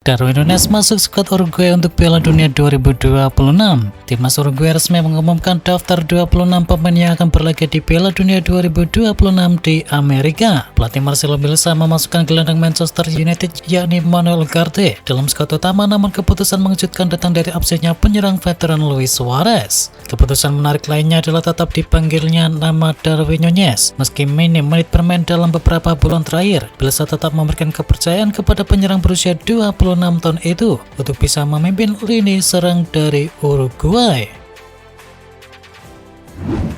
Darwin Núñez masuk skuad Uruguay untuk Piala Dunia 2026. Timnas Uruguay resmi mengumumkan daftar 26 pemain yang akan berlaga di Piala Dunia 2026 di Amerika. Pelatih Marcelo Bielsa memasukkan gelandang Manchester United yakni Manuel Ugarte dalam skuad utama, namun keputusan mengejutkan datang dari absennya penyerang veteran Luis Suarez. Keputusan menarik lainnya adalah tetap dipanggilnya nama Darwin Núñez. Meski minim menit bermain dalam beberapa bulan terakhir, Bielsa tetap memberikan kepercayaan kepada penyerang berusia 26 tahun itu untuk bisa memimpin lini serang dari Uruguay.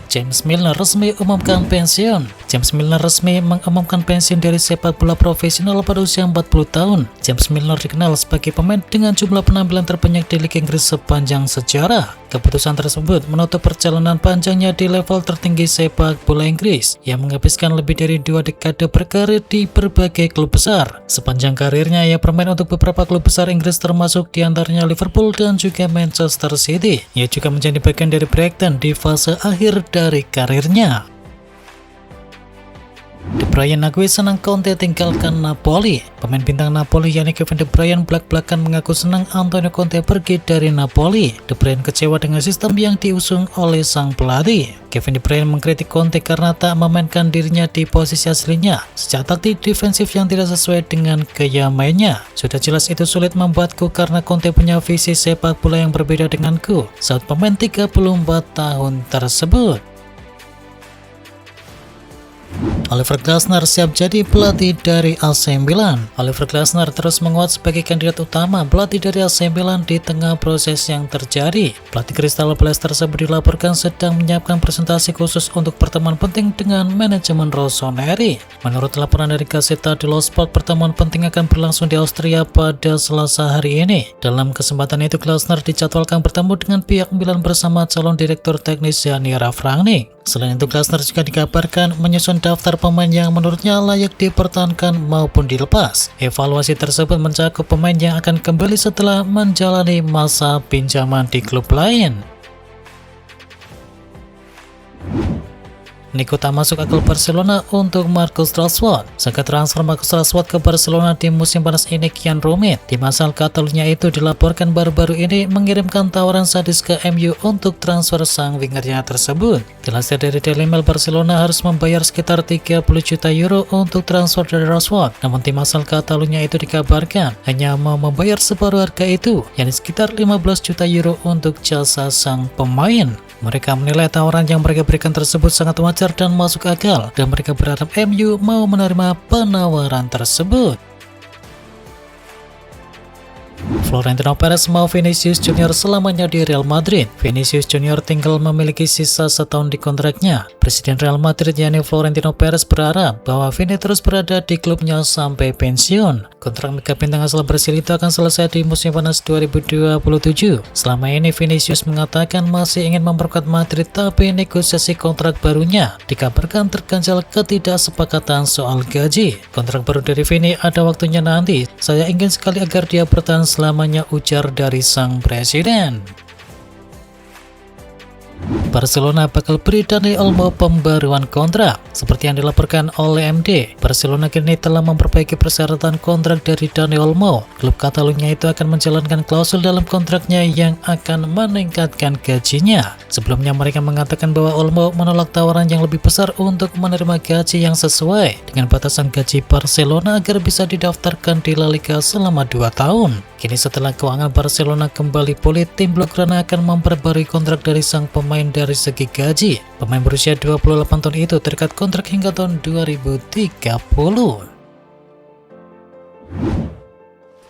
James Milner resmi umumkan pensiun. James Milner resmi mengumumkan pensiun dari sepak bola profesional pada usia 40 tahun. James Milner dikenal sebagai pemain dengan jumlah penampilan terbanyak di Liga Inggris sepanjang sejarah. Keputusan tersebut menutup perjalanan panjangnya di level tertinggi sepak bola Inggris yang menghabiskan lebih dari 2 dekade berkarir di berbagai klub besar. Sepanjang karirnya ia bermain untuk beberapa klub besar Inggris termasuk diantaranya Liverpool dan juga Manchester City. Ia juga menjadi bagian dari Brighton di fase akhir dari karirnya. De Bruyne mengakui senang Conte tinggalkan Napoli. Pemain bintang Napoli yakni Kevin De Bruyne belak-belakan mengaku senang Antonio Conte pergi dari Napoli. De Bruyne kecewa dengan sistem yang diusung oleh sang pelatih. Kevin De Bruyne mengkritik Conte karena tak memainkan dirinya di posisi aslinya sejak taktik defensif yang tidak sesuai dengan gaya mainnya. Sudah jelas itu sulit membuatku karena Conte punya visi sepak bola yang berbeda denganku, saat pemain 34 tahun tersebut. Oliver Glasner siap jadi pelatih dari AC Milan. Oliver Glasner terus menguat sebagai kandidat utama pelatih dari AC Milan di tengah proses yang terjadi. Pelatih Crystal Palace tersebut dilaporkan sedang menyiapkan presentasi khusus untuk pertemuan penting dengan manajemen Rossoneri. Menurut laporan dari Gazzetta dello Sport, pertemuan penting akan berlangsung di Austria pada Selasa hari ini. Dalam kesempatan itu, Glasner dijadwalkan bertemu dengan pihak Milan bersama calon direktur teknis Gianni Rafrangnick. Selain itu, Glasner juga dikabarkan menyusun daftar pemain yang menurutnya layak dipertahankan maupun dilepas. Evaluasi tersebut mencakup pemain yang akan kembali setelah menjalani masa pinjaman di klub lain. Nico tak masuk akal Barcelona untuk Marcus Rashford. Sengketa transfer Marcus Rashford ke Barcelona di musim panas ini kian rumit. Tim asal Catalunya itu dilaporkan baru-baru ini mengirimkan tawaran sadis ke MU untuk transfer sang wingernya tersebut. Dilansir dari Daily Mail, Barcelona harus membayar sekitar 30 juta euro untuk transfer dari Rashford. Namun tim asal Catalunya itu dikabarkan hanya mau membayar separuh harga itu, yakni sekitar 15 juta euro untuk jasa sang pemain. Mereka menilai tawaran yang mereka berikan tersebut sangat wajar dan masuk akal, dan mereka berharap MU mau menerima penawaran tersebut. Florentino Perez mau Vinicius Junior selamanya di Real Madrid. Vinicius Junior tinggal memiliki sisa setahun di kontraknya. Presiden Real Madrid yakni Florentino Perez berharap bahwa Vini terus berada di klubnya sampai pensiun. Kontrak mega bintang asal Brasil itu akan selesai di musim panas 2027. Selama ini Vinicius mengatakan masih ingin memperkuat Madrid, tapi negosiasi kontrak barunya dikabarkan terganjal ketidaksepakatan soal gaji. Kontrak baru dari Vini ada waktunya nanti. Saya ingin sekali agar dia bertahan selamanya, ujar dari sang presiden. Barcelona bakal beri Dani Olmo pembaruan kontrak. Seperti yang dilaporkan oleh MD, Barcelona kini telah memperbaiki persyaratan kontrak dari Dani Olmo. Klub Catalunya itu akan menjalankan klausul dalam kontraknya yang akan meningkatkan gajinya. Sebelumnya mereka mengatakan bahwa Olmo menolak tawaran yang lebih besar untuk menerima gaji yang sesuai dengan batasan gaji Barcelona agar bisa didaftarkan di La Liga selama 2 tahun. Kini setelah keuangan Barcelona kembali pulih, tim Blaugrana akan memperbarui kontrak dari sang pemain dari segi gaji. Pemain berusia 28 tahun itu terikat kontrak hingga tahun 2030.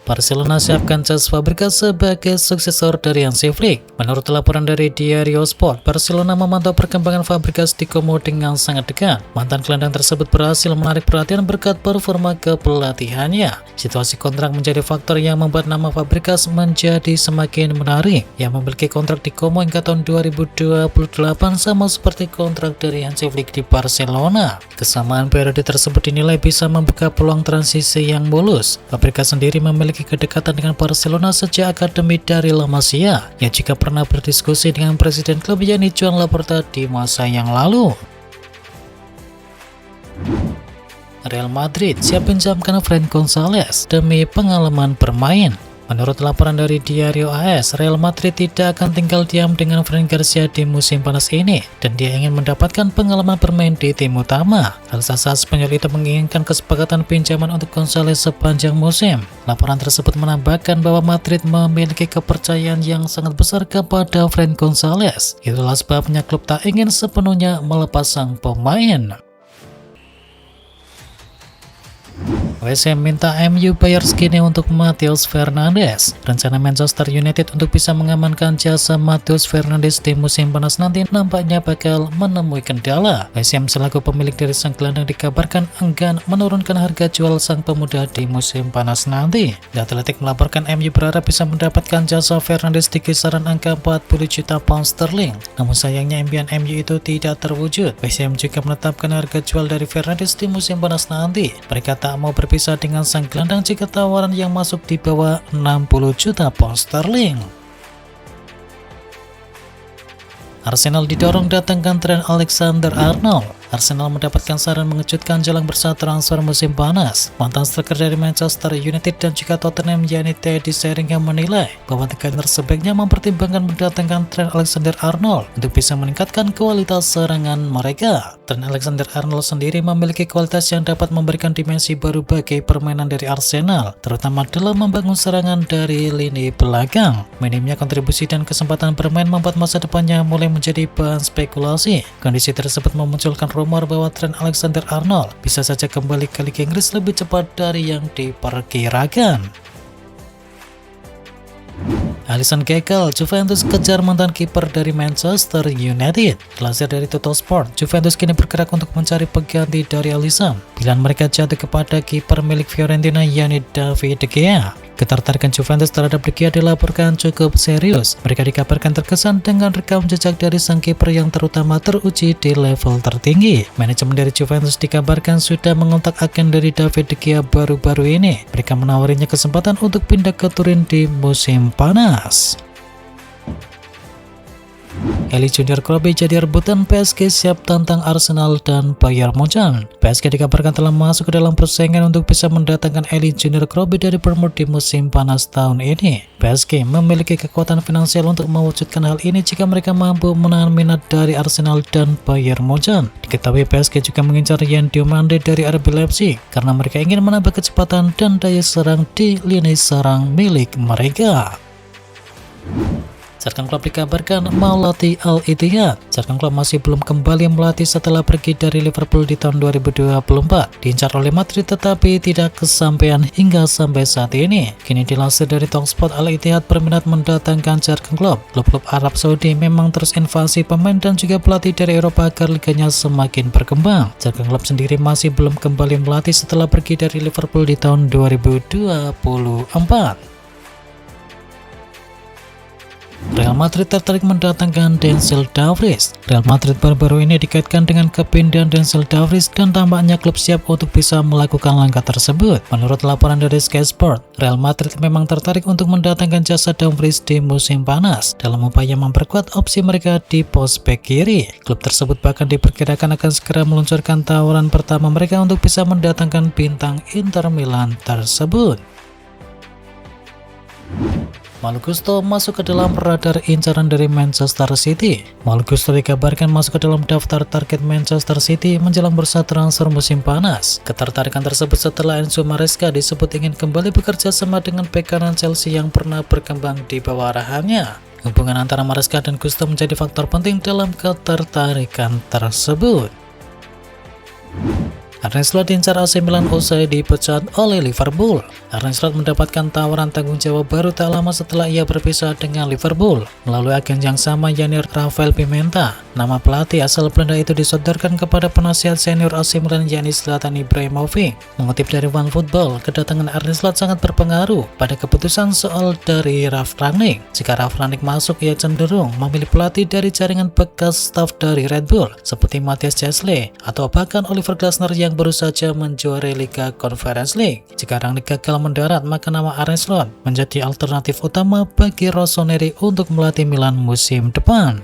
Barcelona siapkan Cesc Fabregas sebagai suksesor dari Hansi Flick. Menurut laporan dari Diario Sport, Barcelona memantau perkembangan Fabregas di Como dengan sangat dekat. Mantan gelandang tersebut berhasil menarik perhatian berkat performa kepelatihannya. Situasi kontrak menjadi faktor yang membuat nama Fabregas menjadi semakin menarik. Yang memiliki kontrak di Como hingga tahun 2028 sama seperti kontrak dari Hansi Flick di Barcelona. Kesamaan periode tersebut dinilai bisa membuka peluang transisi yang mulus. Fabregas sendiri memiliki kedekatan dengan Barcelona sejak akademi dari La Masia. Ia juga pernah berdiskusi dengan presiden klub yakni Joan Laporta di masa yang lalu. Real Madrid siap pinjamkan Fran Gonzalez demi pengalaman bermain. Menurut laporan dari Diario AS, Real Madrid tidak akan tinggal diam dengan Fran Garcia di musim panas ini, dan dia ingin mendapatkan pengalaman bermain di tim utama. Raksasa Spanyol itu menginginkan kesepakatan pinjaman untuk Gonzalez sepanjang musim. Laporan tersebut menambahkan bahwa Madrid memiliki kepercayaan yang sangat besar kepada Fran Gonzalez. Itulah sebabnya klub tak ingin sepenuhnya melepas sang pemain. West Ham minta MU bayar segini untuk Matheus Fernandes. Rencana Manchester United untuk bisa mengamankan jasa Matheus Fernandes di musim panas nanti nampaknya bakal menemui kendala. West Ham selaku pemilik dari sang gelandang dikabarkan enggan menurunkan harga jual sang pemuda di musim panas nanti. The Athletic melaporkan MU berharap bisa mendapatkan jasa Fernandes di kisaran angka 40 juta pound sterling. Namun sayangnya impian MU itu tidak terwujud. West Ham juga menetapkan harga jual dari Fernandes di musim panas nanti. Mereka tak mau berpisah dengan sang gelandang jika tawaran yang masuk di bawah 60 juta pound sterling. Arsenal didorong datangkan Trent Alexander-Arnold. Arsenal mendapatkan saran mengejutkan jelang bursa transfer musim panas. Mantan striker dari Manchester United dan juga Tottenham yakni Teddy Sheringham menilai bahwa The Gunners sebaiknya mempertimbangkan mendatangkan Trent Alexander-Arnold untuk bisa meningkatkan kualitas serangan mereka. Trent Alexander-Arnold sendiri memiliki kualitas yang dapat memberikan dimensi baru bagi permainan dari Arsenal, terutama dalam membangun serangan dari lini belakang. Minimnya kontribusi dan kesempatan bermain membuat masa depannya mulai menjadi bahan spekulasi. Kondisi tersebut memunculkan rumor bahwa Trent Alexander-Arnold bisa saja kembali ke Liga Inggris lebih cepat dari yang diperkirakan. Alisson gagal, Juventus kejar mantan kiper dari Manchester United. Dilansir dari Total Sport, Juventus kini bergerak untuk mencari pengganti dari Alisson. Pilihan mereka jatuh kepada kiper milik Fiorentina yakni David De Gea. Ketertarikan Juventus terhadap De Gea dilaporkan cukup serius. Mereka dikabarkan terkesan dengan rekam jejak dari sang kiper yang terutama teruji di level tertinggi. Manajemen dari Juventus dikabarkan sudah mengontak agen dari David De Gea baru-baru ini. Mereka menawarinya kesempatan untuk pindah ke Turin di musim panas. Eli Junior Krobi jadi rebutan PSG siap tantang Arsenal dan Bayern Munchen. PSG dikabarkan telah masuk ke dalam persaingan untuk bisa mendatangkan Eli Junior Krobi dari Bournemouth di musim panas tahun ini. PSG memiliki kekuatan finansial untuk mewujudkan hal ini jika mereka mampu menahan minat dari Arsenal dan Bayern Munchen. Diketahui PSG juga mengincar Yan Diomande dari RB Leipzig karena mereka ingin menambah kecepatan dan daya serang di lini serang milik mereka. Jurgen Klopp dikabarkan melatih Al-Ittihad. Jurgen Klopp masih belum kembali melatih setelah pergi dari Liverpool di tahun 2024. Diincar oleh Madrid tetapi tidak kesampaian hingga sampai saat ini. Kini dilansir dari Talksport, Al-Ittihad berminat mendatangkan Jurgen Klopp. Klub-klub Arab Saudi memang terus invasi pemain dan juga pelatih dari Eropa agar liganya semakin berkembang. Jurgen Klopp sendiri masih belum kembali melatih setelah pergi dari Liverpool di tahun 2024. Real Madrid tertarik mendatangkan Denzel Dumfries. Real Madrid baru-baru ini dikaitkan dengan kepindahan Denzel Dumfries dan tampaknya klub siap untuk bisa melakukan langkah tersebut. Menurut laporan dari Sky Sport, Real Madrid memang tertarik untuk mendatangkan jasa Dumfries di musim panas dalam upaya memperkuat opsi mereka di pos bek kiri. Klub tersebut bahkan diperkirakan akan segera meluncurkan tawaran pertama mereka untuk bisa mendatangkan bintang Inter Milan tersebut. Malo Gusto masuk ke dalam radar incaran dari Manchester City. Malo Gusto dikabarkan masuk ke dalam daftar target Manchester City menjelang bursa transfer musim panas. Ketertarikan tersebut setelah Enzo Maresca disebut ingin kembali bekerja sama dengan bek kanan Chelsea yang pernah berkembang di bawah arahannya. Hubungan antara Maresca dan Gusto menjadi faktor penting dalam ketertarikan tersebut. Arne Slot diincar AC Milan usai dipecat oleh Liverpool. Arne Slot mendapatkan tawaran tanggung jawab baru tak lama setelah ia berpisah dengan Liverpool melalui agen yang sama yakni Rafael Pimenta. Nama pelatih asal Belanda itu disodorkan kepada penasihat senior AC Milan yakni Zlatan Ibrahimovic. Mengutip dari OneFootball, kedatangan Arne Slot sangat berpengaruh pada keputusan soal dari Ralf Rangnick. Jika Ralf Rangnick masuk, ia cenderung memilih pelatih dari jaringan bekas staf dari Red Bull seperti Matthias Jesle atau bahkan Oliver Glasner yang baru saja menjuarai Liga Conference League. Jika Rangnick gagal mendarat, maka nama Arne Slot menjadi alternatif utama bagi Rossoneri untuk melatih Milan musim depan.